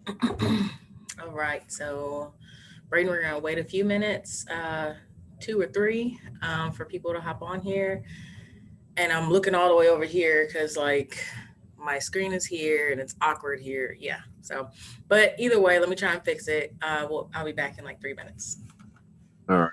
All right, so Braden, we're gonna wait a few minutes, 2 or 3, for people to hop on here. And I'm looking all the way over here because like my screen is here and it's awkward here. Yeah. So, but either way, let me try and fix it. I'll be back in like 3 minutes. All right.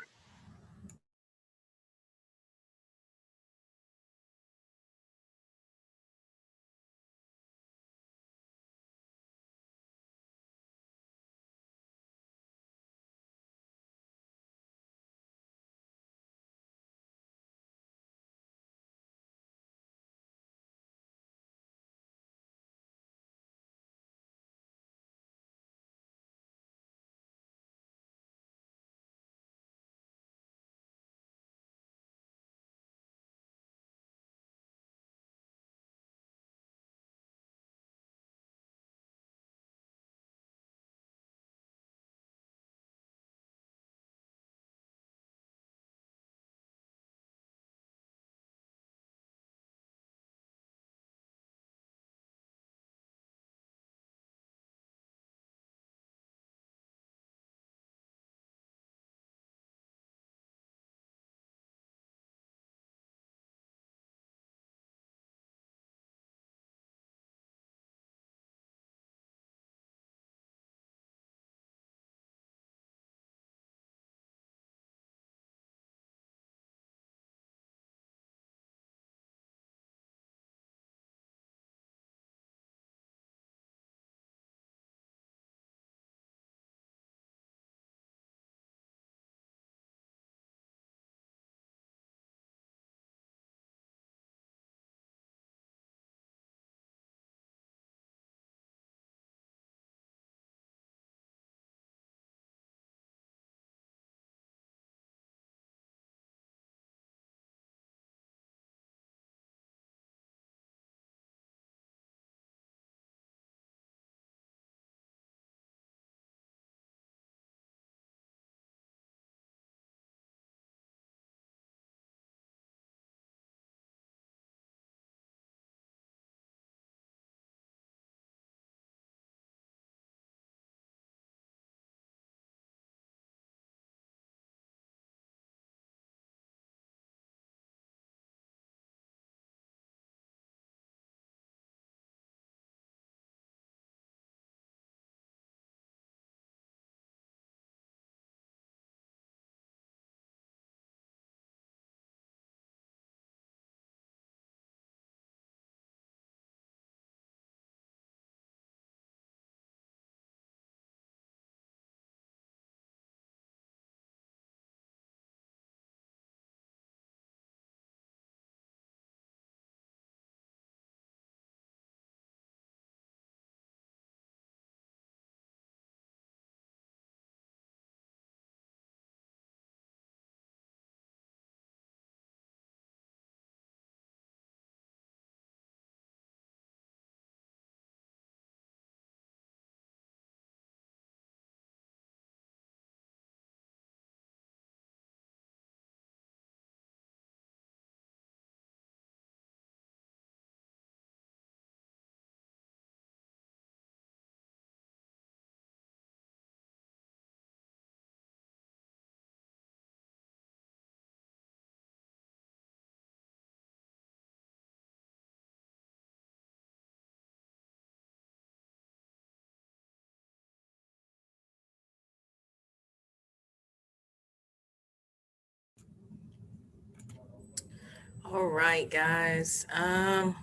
All right, guys.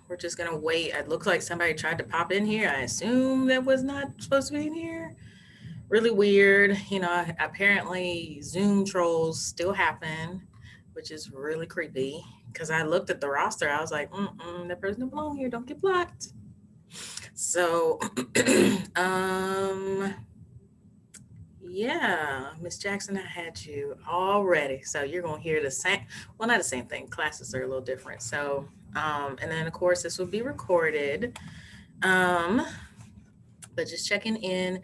We're just gonna wait. It looks like somebody tried to pop in here. I assume that was not supposed to be in here. Really weird. Apparently Zoom trolls still happen, which is really creepy. Because I looked at the roster, I was like, that person don't belong here. Don't get blocked. So, um, yeah, Miss Jackson, I had you already. So you're gonna hear the same. Well, not the same thing. Classes are a little different. So, and then of course this will be recorded. Um, but just checking in.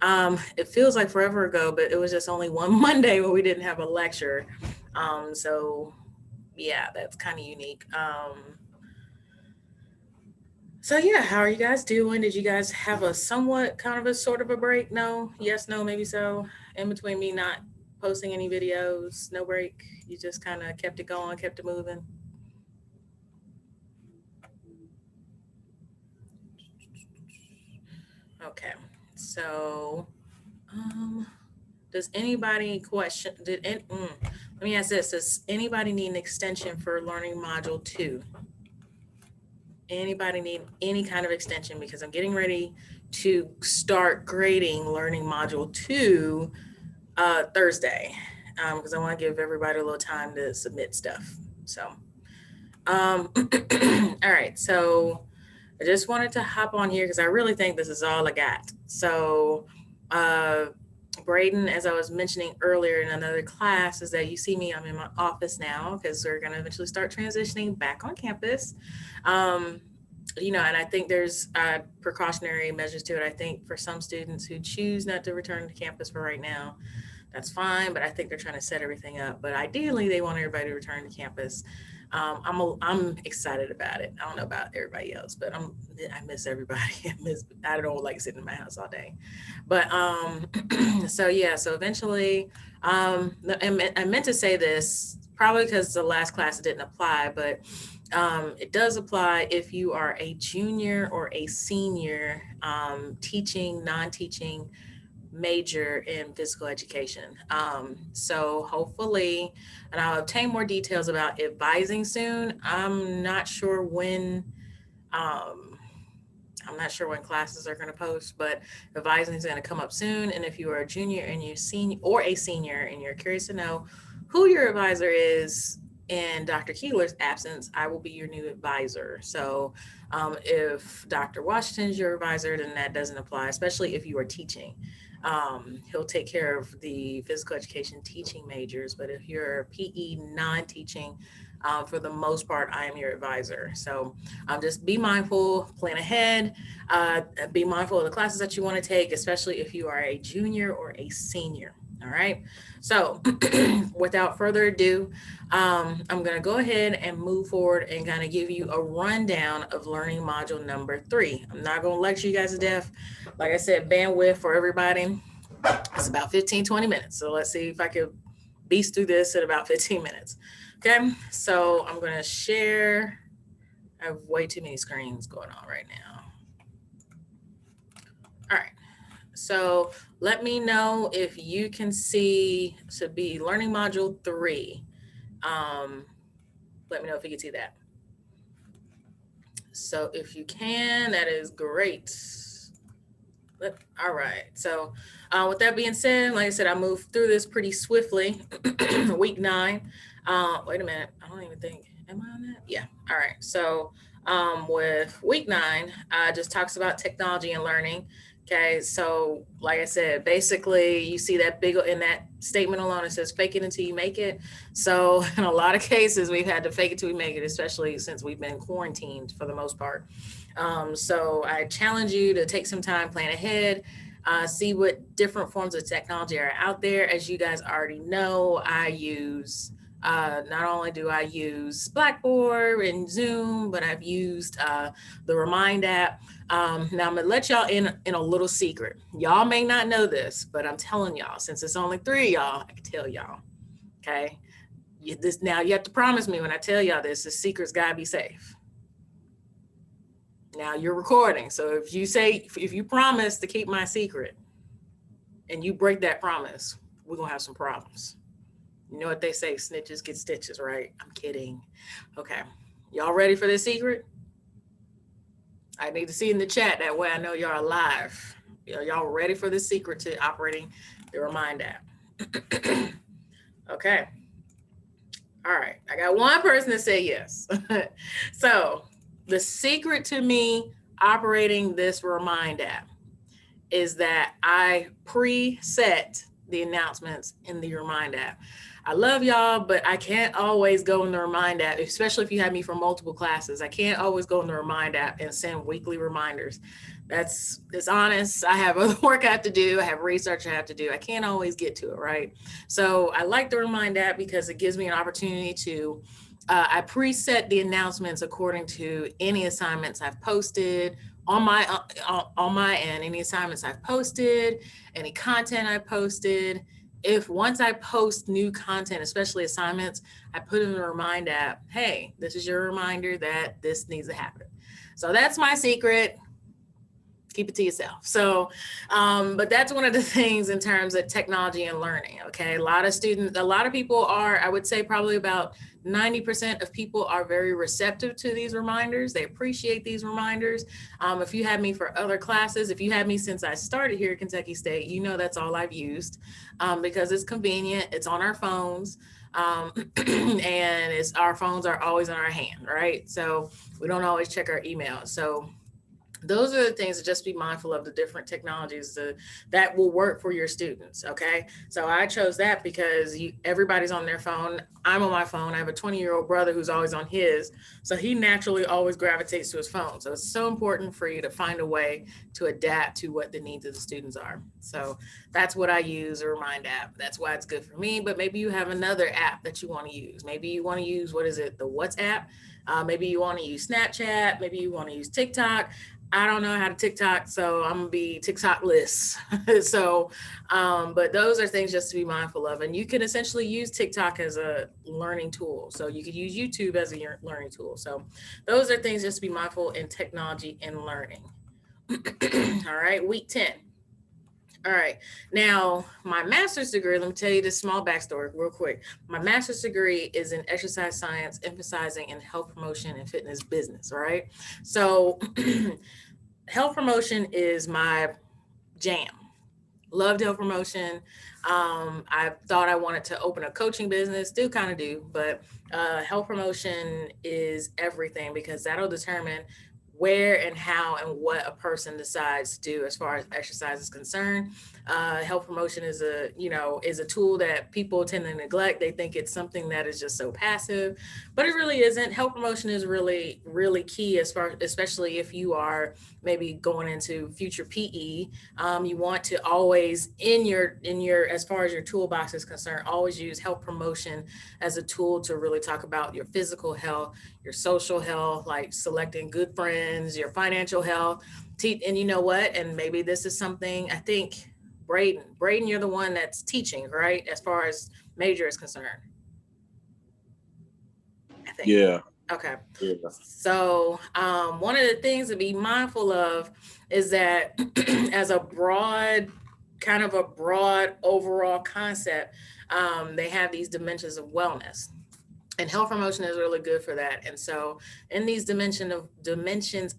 It feels like forever ago, but it was just only one Monday where we didn't have a lecture. So yeah, that's kind of unique. So yeah, how are you guys doing? Did you guys have a somewhat kind of a sort of a break? No? Yes, no, maybe so. In between me not posting any videos, no break. You just kind of kept it going, kept it moving. Okay. So, um, does anybody question? Let me ask this: does anybody need an extension for learning module two? Anybody need any kind of extension? Because I'm getting ready to start grading learning module two Thursday, because I want to give everybody a little time to submit stuff. So, um, all right. So I just wanted to hop on here because I really think this is all I got. So, uh, Braden, as I was mentioning earlier in another class, is that you see me, I'm in my office now because we're going to eventually start transitioning back on campus. Um, and I think there's precautionary measures to it. I think for some students who choose not to return to campus for right now, that's fine. But I think they're trying to set everything up. But ideally, they want everybody to return to campus. I'm excited about it. I don't know about everybody else, but I miss everybody. I don't like sitting in my house all day. But so yeah, so eventually, I meant to say this probably because the last class didn't apply, but it does apply if you are a junior or a senior teaching, non-teaching major in physical education. So hopefully, and I'll obtain more details about advising soon. Um, I'm not sure when classes are going to post, but advising is going to come up soon. And if you are a junior and you're senior or a senior and you're curious to know who your advisor is in Dr. Keeler's absence, I will be your new advisor. So if Dr. Washington's your advisor, then that doesn't apply, especially if you are teaching. He'll take care of the physical education teaching majors, but if you're PE non-teaching, for the most part, I am your advisor. So just be mindful, plan ahead, be mindful of the classes that you want to take, especially if you are a junior or a senior. All right. So without further ado, I'm going to go ahead and move forward and kind of give you a rundown of learning module number three. I'm not going to lecture you guys to death. Like I said, bandwidth for everybody, it's about 15, 20 minutes. So let's see if I can beast through this in about 15 minutes. Okay. So I'm going to share. I have way too many screens going on right now. All right. So let me know if you can see to be learning module three. Um, Let me know if you can see that. So if you can, that is great. All right. So with that being said, like I said, I moved through this pretty swiftly. Week 9. Wait a minute. I don't even think, am I on that? Yeah. All right. So with week 9, just talks about technology and learning. Okay. So like I said, basically you see that big in that statement alone, it says fake it until you make it. So in a lot of cases, we've had to fake it till we make it, especially since we've been quarantined for the most part. So I challenge you to take some time, plan ahead, see what different forms of technology are out there. As you guys already know, not only do I use Blackboard and Zoom, but I've used the Remind app. Now I'm gonna let y'all in a little secret. Y'all may not know this, but I'm telling y'all, since it's only 3 of y'all, I can tell y'all. Okay. Now you have to promise me when I tell y'all this, the secret's gotta be safe. Now you're recording. So if you promise to keep my secret and you break that promise, we're going to have some problems. You know what they say, snitches get stitches, right? I'm kidding. Okay. Y'all ready for this secret? I need to see in the chat. That way I know y'all alive. Y'all ready for this secret to operating the Remind app? Okay. All right. I got one person to say yes. So the secret to me operating this Remind app is that I preset the announcements in the Remind app. I love y'all, but I can't always go in the Remind app, especially if you have me for multiple classes. I can't always go in the Remind app and send weekly reminders. It's honest. I have other work I have to do. I have research I have to do. I can't always get to it, right? So I like the Remind app because it gives me an opportunity to I preset the announcements according to any assignments I've posted on my end, any assignments I've posted, any content I posted. If once I post new content, especially assignments, I put in a remind app, hey, this is your reminder that this needs to happen. So that's my secret. Keep it to yourself. So, but that's one of the things in terms of technology and learning. Okay. A lot of students, a lot of people are, I would say probably about 90% of people are very receptive to these reminders. They appreciate these reminders. If you had me for other classes, if you had me since I started here at Kentucky State, you know, that's all I've used because it's convenient. It's on our phones. And it's our phones are always in our hand, right? So we don't always check our email. So those are the things to just be mindful of, the different technologies that will work for your students. Okay. So I chose that because everybody's on their phone. I'm on my phone. I have a 20-year-old brother who's always on his. So he naturally always gravitates to his phone. So it's so important for you to find a way to adapt to what the needs of the students are. So that's what I use, a Remind app. That's why it's good for me. But maybe you have another app that you want to use. Maybe you want to use, what is it? The WhatsApp. Maybe you want to use Snapchat. Maybe you want to use TikTok. I don't know how to TikTok, so I'm gonna be TikTok-less. So, but those are things just to be mindful of. And you can essentially use TikTok as a learning tool. So you could use YouTube as a learning tool. So those are things just to be mindful in technology and learning. All right, week 10. All right. Now, my master's degree, let me tell you this small backstory real quick. My master's degree is in exercise science, emphasizing in health promotion and fitness business. All right. So, health promotion is my jam. Loved health promotion. I thought I wanted to open a coaching business, still kind of do, but health promotion is everything because that'll determine where and how and what a person decides to do as far as exercise is concerned. Health promotion is a tool that people tend to neglect. They think it's something that is just so passive, but it really isn't. Health promotion is really, really key especially if you are maybe going into future PE. You want to always in your as far as your toolbox is concerned, always use health promotion as a tool to really talk about your physical health, your social health, like selecting good friends, your financial health. And you know what? And maybe this is something I think, Braden, you're the one that's teaching, right? As far as major is concerned, I think. Yeah. Okay. Yeah. So one of the things to be mindful of is that as a broad overall concept, they have these dimensions of wellness. And health promotion is really good for that. And so, in these dimensions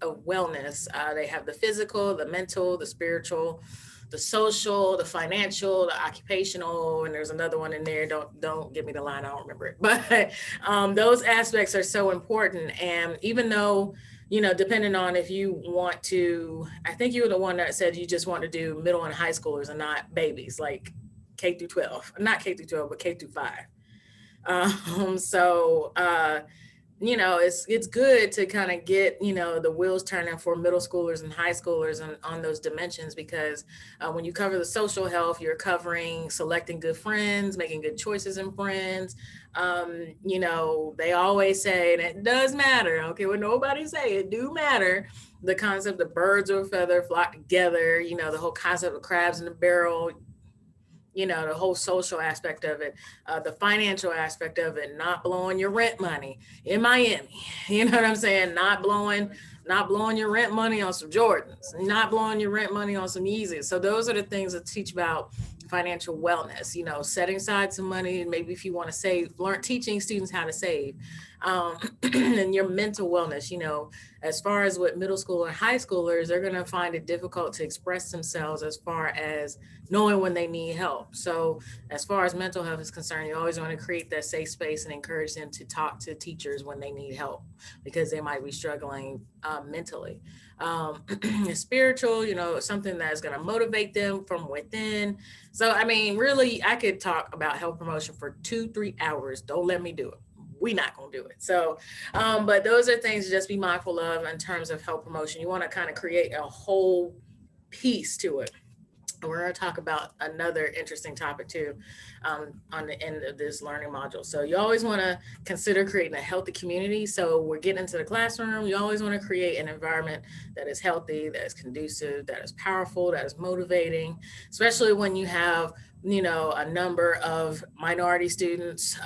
of wellness, they have the physical, the mental, the spiritual, the social, the financial, the occupational, and there's another one in there. Don't give me the line. I don't remember it. But those aspects are so important. And even though, depending on if you want to, I think you were the one that said you just want to do middle and high schoolers and not babies, like K through 12, not K through 12, but K through 5. So it's good to kind of get the wheels turning for middle schoolers and high schoolers on those dimensions because when you cover the social health, you're covering selecting good friends, making good choices in friends. They always say, and it does matter. Okay, what nobody say, it do matter. The concept of birds of a feather flock together. The whole concept of crabs in the barrel, the whole social aspect of it, the financial aspect of it, not blowing your rent money in Miami. You know what I'm saying? Not blowing your rent money on some Jordans, not blowing your rent money on some Yeezys. So those are the things that teach about financial wellness, setting aside some money, maybe if you want to save, learn teaching students how to save, and your mental wellness, as far as with middle school and high schoolers, they're going to find it difficult to express themselves as far as knowing when they need help. So as far as mental health is concerned, you always want to create that safe space and encourage them to talk to teachers when they need help because they might be struggling mentally. Spiritual, something that's going to motivate them from within. So, I mean, really, I could talk about health promotion for 2-3 hours. Don't let me do it. We not gonna do it. So, but those are things to just be mindful of in terms of health promotion. You want to kind of create a whole piece to it. We're going to talk about another interesting topic too, on the end of this learning module. So you always want to consider creating a healthy community. So we're getting into the classroom. You always want to create an environment that is healthy, that is conducive, that is powerful, that is motivating, especially when you have, a number of minority students,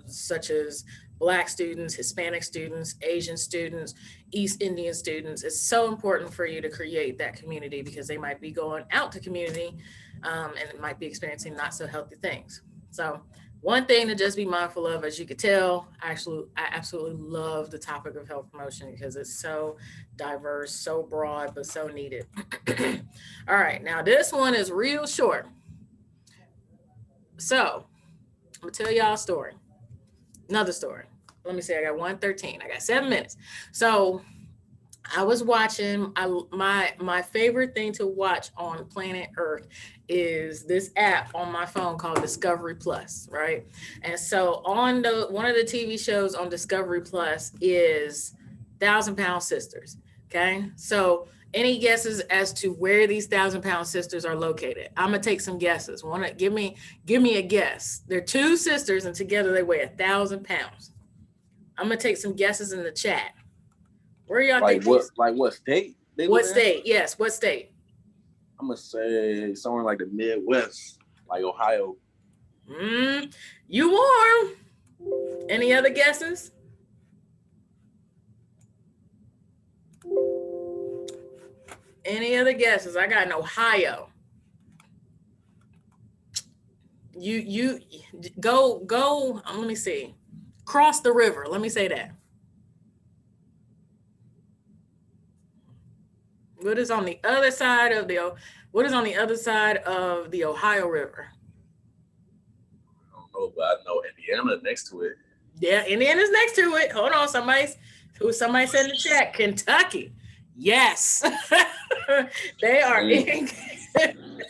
such as Black students, Hispanic students, Asian students, East Indian students. It's so important for you to create that community because they might be going out to community, and it might be experiencing not so healthy things. So one thing to just be mindful of, as you could tell, I absolutely love the topic of health promotion because it's so diverse, so broad, but so needed. All right, now this one is real short. So I'm gonna tell y'all a story. Another story. Let me see. I got 113. I got 7 minutes. So I was watching. My favorite thing to watch on planet Earth is this app on my phone called Discovery Plus, right? And so on the one of the TV shows on Discovery Plus is Thousand Pound Sisters. Okay, so any guesses as to where these Thousand Pound Sisters are located? I'm gonna take some guesses. Want to give me a guess? They're two sisters, and together they weigh 1,000 pounds. I'm gonna take some guesses in the chat. Where y'all think these? Like what state they What live in? state? Yes, what state? I'm gonna say somewhere like the Midwest, like Ohio. You warm. Any other guesses? Any other guesses? I got an Ohio. You go. Let me see. Cross the river. Let me say that. What is on the other side of the What is on the other side of the Ohio River? I don't know, but I know Indiana next to it. Yeah, Indiana's next to it. Hold on, somebody said in the chat, Kentucky. Yes, they are Mm. in.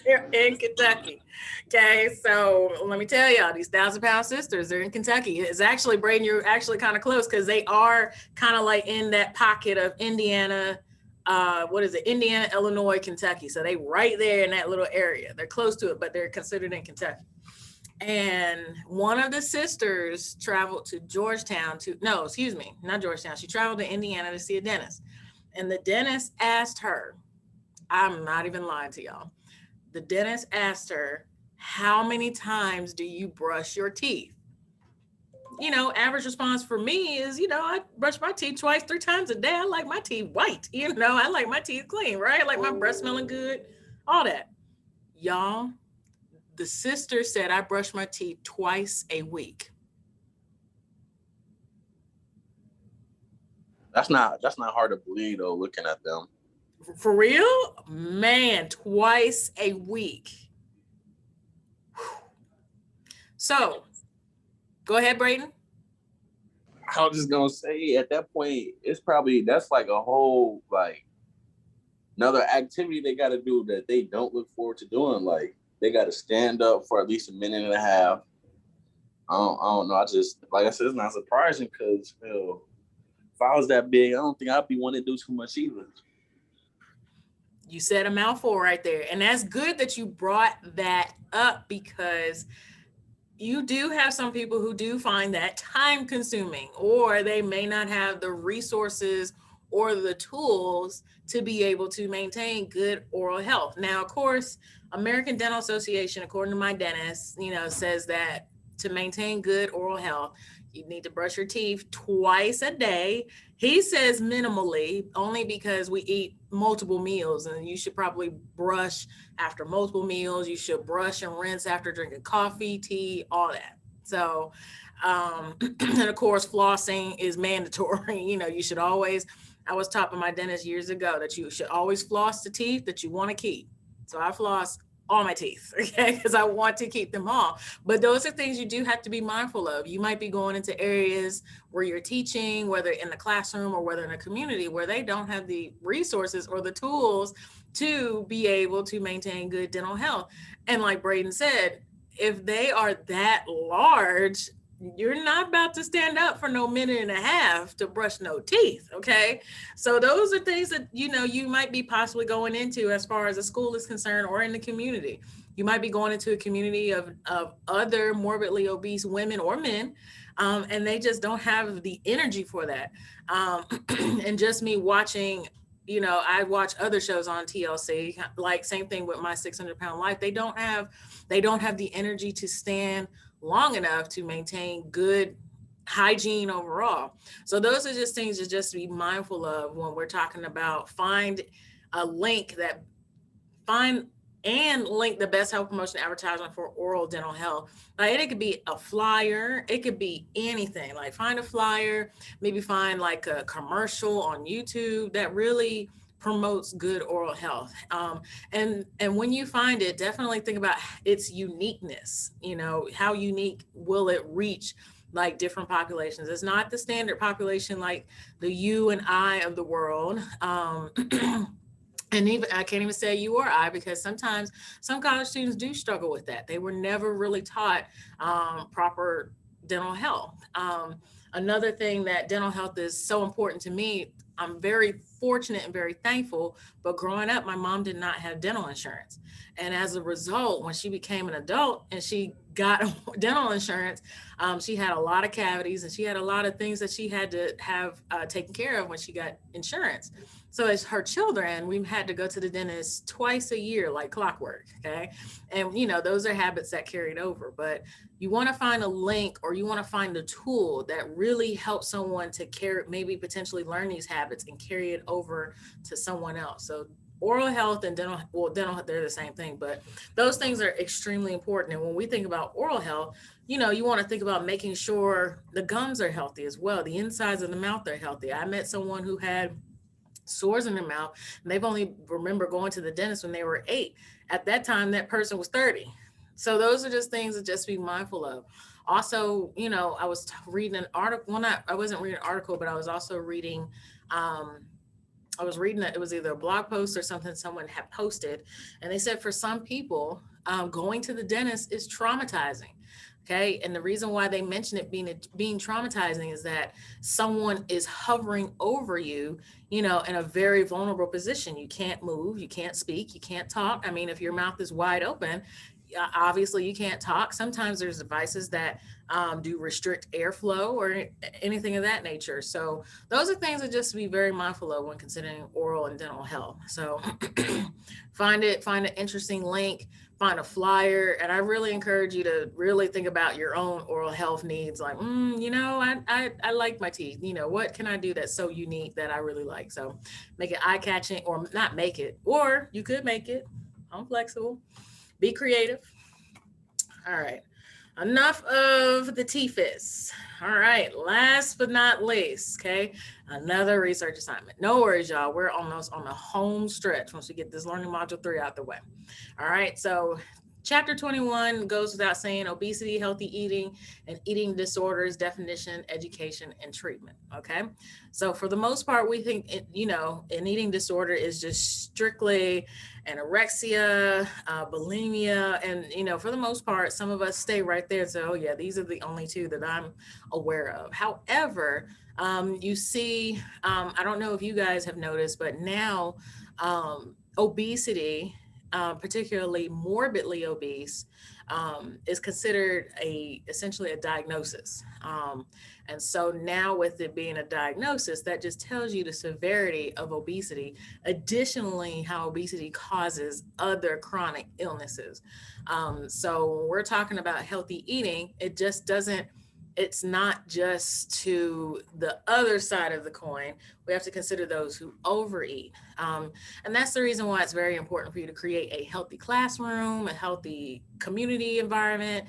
They're in Kentucky. Okay, so let me tell y'all, these Thousand Pound Sisters, they're in Kentucky. It's actually, Braden, you're actually kind of close because they are kind of like in that pocket of Indiana. What is it? Indiana, Illinois, Kentucky. So they right there in that little area. They're close to it, but they're considered in Kentucky. And one of the sisters traveled to Georgetown to, no, excuse me, not Georgetown. She traveled to Indiana to see a dentist. And the dentist asked her, I'm not even lying to y'all. The dentist asked her, how many times do you brush your teeth? Average response for me is, I brush my teeth twice, 3 times a day. I like my teeth white. I like my teeth clean, right? I like my breath smelling good, all that. Y'all, the sister said I brush my teeth twice a week. That's not hard to believe though, looking at them. For real? Man, twice a week. So, go ahead, Brayden. I was just gonna say at that point, it's probably that's like a whole like another activity they gotta do that they don't look forward to doing. Like they gotta stand up for at least a minute and a half. I don't know. I just like I said, it's not surprising because if I was that big, I don't think I'd be wanting to do too much either. You said a mouthful right there. And that's good that you brought that up because you do have some people who do find that time consuming, or they may not have the resources or the tools to be able to maintain good oral health. Now, of course, American Dental Association, according to my dentist, says that to maintain good oral health, you need to brush your teeth twice a day. He says minimally, only because we eat multiple meals, and you should probably brush after multiple meals. You should brush and rinse after drinking coffee, tea, all that. So, and of course, flossing is mandatory. You should always, I was taught by my dentist years ago that you should always floss the teeth that you want to keep. So I floss all my teeth, okay, because I want to keep them all. But those are things you do have to be mindful of. You might be going into areas where you're teaching, whether in the classroom or whether in a community where they don't have the resources or the tools to be able to maintain good dental health. And like Braden said, if they are that large, you're not about to stand up for no minute and a half to brush no teeth. Okay. So those are things that, you might be possibly going into as far as a school is concerned or in the community. You might be going into a community of other morbidly obese women or men, and they just don't have the energy for that. Um, and just me watching, I watch other shows on TLC, like same thing with My 600 Pound Life. They don't have the energy to stand long enough to maintain good hygiene overall. So those are just things to just be mindful of when we're talking about a link that find and link the best health promotion advertisement for oral dental health. Like it could be a flyer, it could be anything. Like find a flyer, maybe find like a commercial on YouTube that really promotes good oral health. And when you find it, definitely think about its uniqueness. How unique will it reach? Like different populations. It's not the standard population like the you and I of the world. And even I can't even say you or I, because sometimes some college students do struggle with that. They were never really taught proper dental health. Another thing that dental health is so important to me. I'm very fortunate and very thankful. But growing up, my mom did not have dental insurance, and as a result, when she became an adult and she got dental insurance, she had a lot of cavities and she had a lot of things that she had to have taken care of when she got insurance. So as her children, we had to go to the dentist twice a year, like clockwork. Okay. And those are habits that carried over, but you want to find a link or you want to find a tool that really helps someone to carry, maybe potentially learn these habits and carry it over to someone else. So oral health and dental, they're the same thing, but those things are extremely important. And when we think about oral health, you want to think about making sure the gums are healthy as well. The insides of the mouth are healthy. I met someone who had sores in their mouth, and they've only remember going to the dentist when they were 8. At that time, that person was 30. So those are just things to just be mindful of. Also, I was reading an article. Well, not I wasn't reading an article, but I was also reading. Um, I was reading that it was either a blog post or something someone had posted, and they said for some people, going to the dentist is traumatizing. Okay, and the reason why they mention it being traumatizing is that someone is hovering over you, in a very vulnerable position. You can't move, you can't speak, you can't talk. I mean, if your mouth is wide open, obviously you can't talk. Sometimes there's devices that do restrict airflow or anything of that nature. So those are things that just to be very mindful of when considering oral and dental health. So find an interesting link, find a flyer, and I really encourage you to really think about your own oral health needs. Like, I like my teeth. What can I do that's so unique that I really like? So make it eye catching, or not make it, or you could make it. I'm flexible. Be creative. All right. Enough of the TFIS. All right. Last but not least, okay, another research assignment. No worries, y'all. We're almost on the home stretch once we get this learning module 3 out the way. All right. So Chapter 21 goes without saying: obesity, healthy eating, and eating disorders, definition, education, and treatment. Okay. So, for the most part, we think, an eating disorder is just strictly anorexia, bulimia. And, for the most part, some of us stay right there. So, oh, yeah, these are the only two that I'm aware of. However, you see, I don't know if you guys have noticed, but now obesity, particularly morbidly obese, is considered essentially a diagnosis. And so now, with it being a diagnosis, that just tells you the severity of obesity. Additionally, how obesity causes other chronic illnesses. So when we're talking about healthy eating, it's not just to the other side of the coin. We have to consider those who overeat. And that's the reason why it's very important for you to create a healthy classroom, a healthy community environment,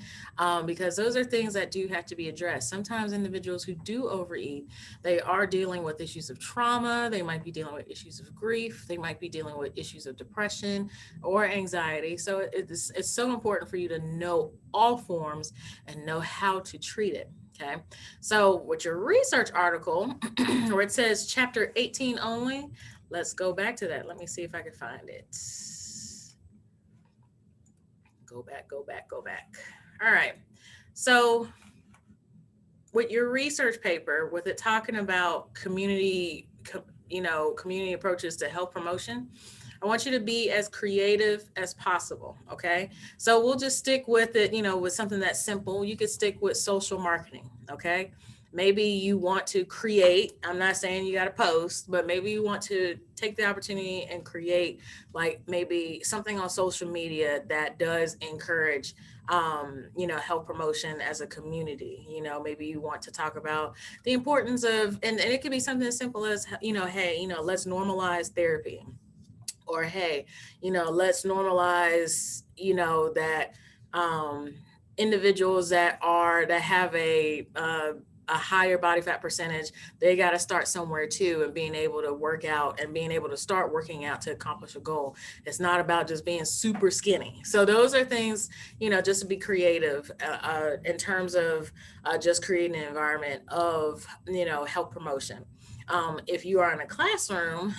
because those are things that do have to be addressed. Sometimes individuals who do overeat, they are dealing with issues of trauma. They might be dealing with issues of grief. They might be dealing with issues of depression or anxiety. So it's so important for you to know all forms and know how to treat it. Okay. So with your research article, where it says chapter 18 only, let's go back to that. Let me see if I can find it. Go back. All right. So with your research paper, with it talking about community approaches to health promotion, I want you to be as creative as possible. Okay. So we'll just stick with it, with something that's simple. You could stick with social marketing. Okay. Maybe you want to create, I'm not saying you got to post, but maybe you want to take the opportunity and create like maybe something on social media that does encourage health promotion as a community. Maybe you want to talk about the importance of, and it could be something as simple as, hey, let's normalize therapy, or hey, let's normalize, that um, individuals that have a higher body fat percentage, they got to start somewhere too, and being able to work out and being able to start working out to accomplish a goal. It's not about just being super skinny. So those are things, just to be creative in terms of just creating an environment of, health promotion. If you are in a classroom,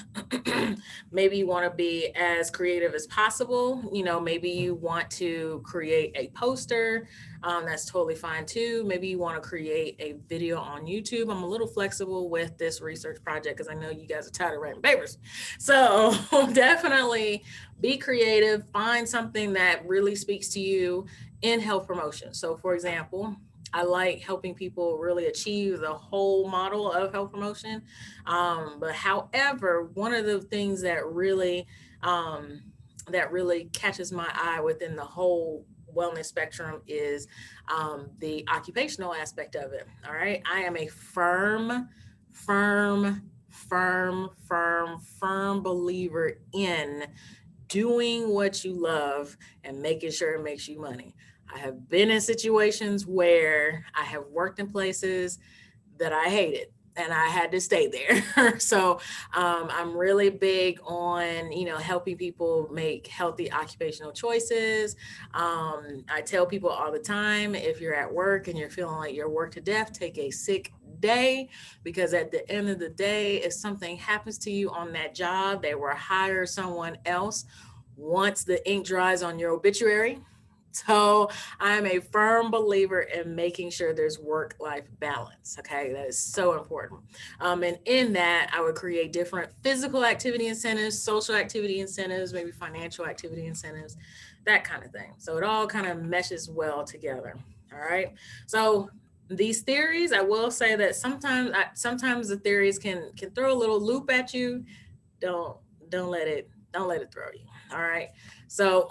maybe you want to be as creative as possible. Maybe you want to create a poster. That's totally fine too. Maybe you want to create a video on YouTube. I'm a little flexible with this research project because I know you guys are tired of writing papers. So definitely be creative. Find something that really speaks to you in health promotion. So, for example, I like helping people really achieve the whole model of health promotion. But however, one of the things that really catches my eye within the whole wellness spectrum is the occupational aspect of it. All right. I am a firm believer in doing what you love and making sure it makes you money. I have been in situations where I have worked in places that I hated, and I had to stay there. So I'm really big on, helping people make healthy occupational choices. I tell people all the time, if you're at work and you're feeling like you're worked to death, take a sick day, because at the end of the day, if something happens to you on that job, they will hire someone else once the ink dries on your obituary. So I'm a firm believer in making sure there's work life balance. Okay, that is so important. And in that, I would create different physical activity incentives, social activity incentives, maybe financial activity incentives, that kind of thing. So it all kind of meshes well together. All right. So these theories, I will say that sometimes the theories can throw a little loop at you. Don't don't let it throw you. All right. So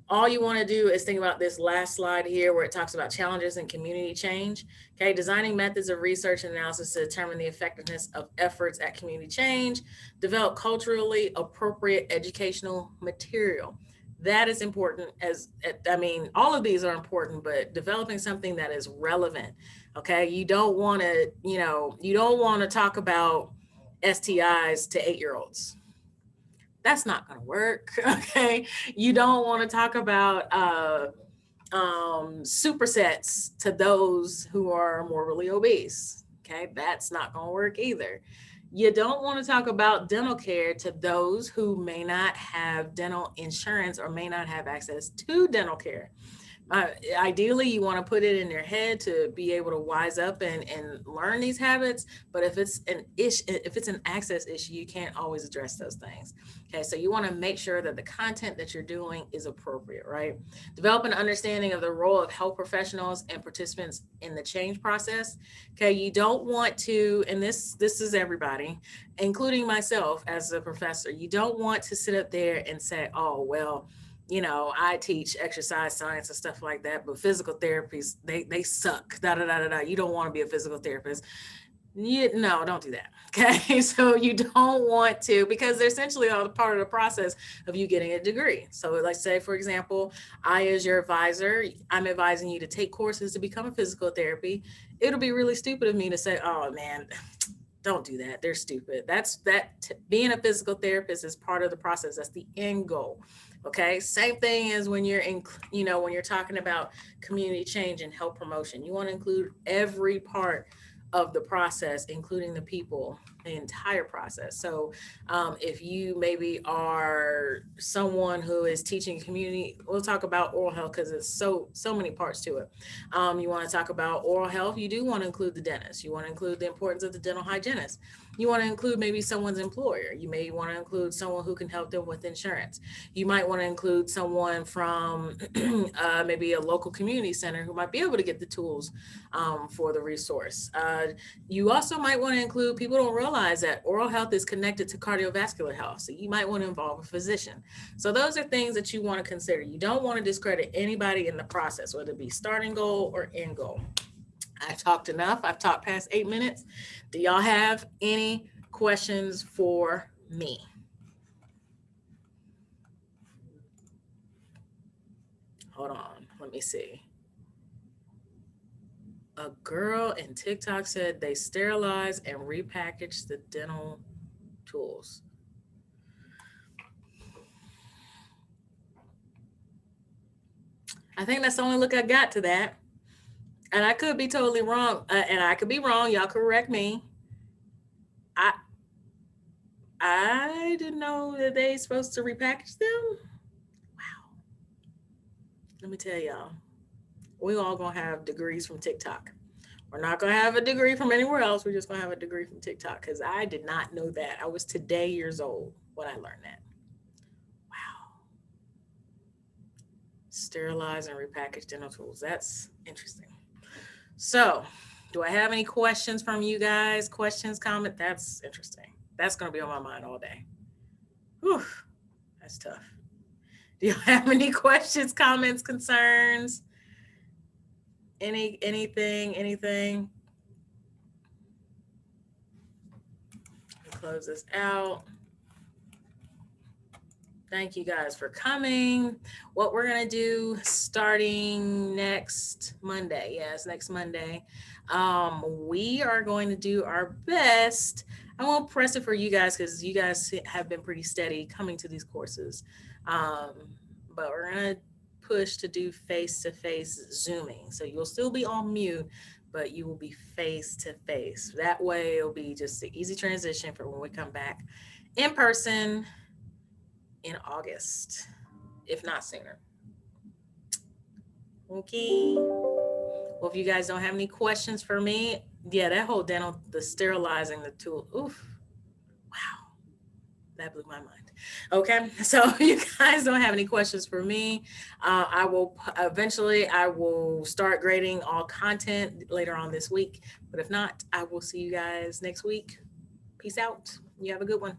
all you want to do is think about this last slide here where it talks about challenges and community change. Okay, designing methods of research and analysis to determine the effectiveness of efforts at community change, develop culturally appropriate educational material. That is important. I mean, all of these are important, but developing something that is relevant. Okay, you don't want to talk about STIs to 8 year olds. That's not going to work. Okay. You don't want to talk about supersets to those who are morbidly obese. Okay. That's not going to work either. You don't want to talk about dental care to those who may not have dental insurance or may not have access to dental care. Ideally, you want to put it in your head to be able to wise up and learn these habits. But if it's an access issue, you can't always address those things. Okay, so you want to make sure that the content that you're doing is appropriate, right? Develop an understanding of the role of health professionals and participants in the change process. Okay, you don't want to, and this is everybody, including myself as a professor. You don't want to sit up there and say, "Oh, well, I teach exercise science and stuff like that, but physical therapies, they suck. Da da da da da. You don't want to be a physical therapist. No, don't do that. Okay. So you don't want to, because they're essentially all part of the process of you getting a degree. So let's say, for example, I, as your advisor, I'm advising you to take courses to become a physical therapy. It'll be really stupid of me to say, oh man, don't do that. They're stupid. Being a physical therapist is part of the process. That's the end goal. Okay. Same thing as when when you're talking about community change and health promotion, you want to include every part of the process, including the people. the entire process. So if you maybe are someone who is teaching community, we'll talk about oral health because it's so many parts to it. You want to talk about oral health, you do want to include the dentist. You want to include the importance of the dental hygienist. You want to include maybe someone's employer. You may want to include someone who can help them with insurance. You might want to include someone from maybe a local community center who might be able to get the tools for the resource. You also might want to include, people don't realize that oral health is connected to cardiovascular health. So you might want to involve a physician. So those are things that you want to consider. You don't want to discredit anybody in the process, whether it be starting goal or end goal. I've talked enough. I've talked past 8 minutes. Do y'all have any questions for me? Hold on. Let me see. A girl in TikTok said they sterilize and repackage the dental tools. I think that's the only look I got to that. And I could be totally wrong. And I could be wrong. Y'all correct me. I I didn't know that they supposed to repackage them. Wow. Let me tell y'all. We all gonna have degrees from TikTok. We're not gonna have a degree from anywhere else. We're just gonna have a degree from TikTok because I did not know that. I was today years old when I learned that. Wow. Sterilize and repackage dental tools. That's interesting. So, do I have any questions from you guys? Questions, comment? That's interesting. That's gonna be on my mind all day. Whew, that's tough. Do you have any questions, comments, concerns? Anything? Close this out. Thank you guys for coming. What we're going to do starting next Monday. Yes, next Monday. We are going to do our best. I won't press it for you guys because you guys have been pretty steady coming to these courses. Um, but we're going to push to do face to face Zooming. So you'll still be on mute, but you will be face to face. That way, it'll be just an easy transition for when we come back in person in August, if not sooner. Okay. Well, if you guys don't have any questions for me, yeah, that whole dental, the sterilizing the tool, oof, wow, that blew my mind. Okay, so if you guys don't have any questions for me, I will eventually I will start grading all content later on this week. But if not, I will see you guys next week. Peace out. You have a good one.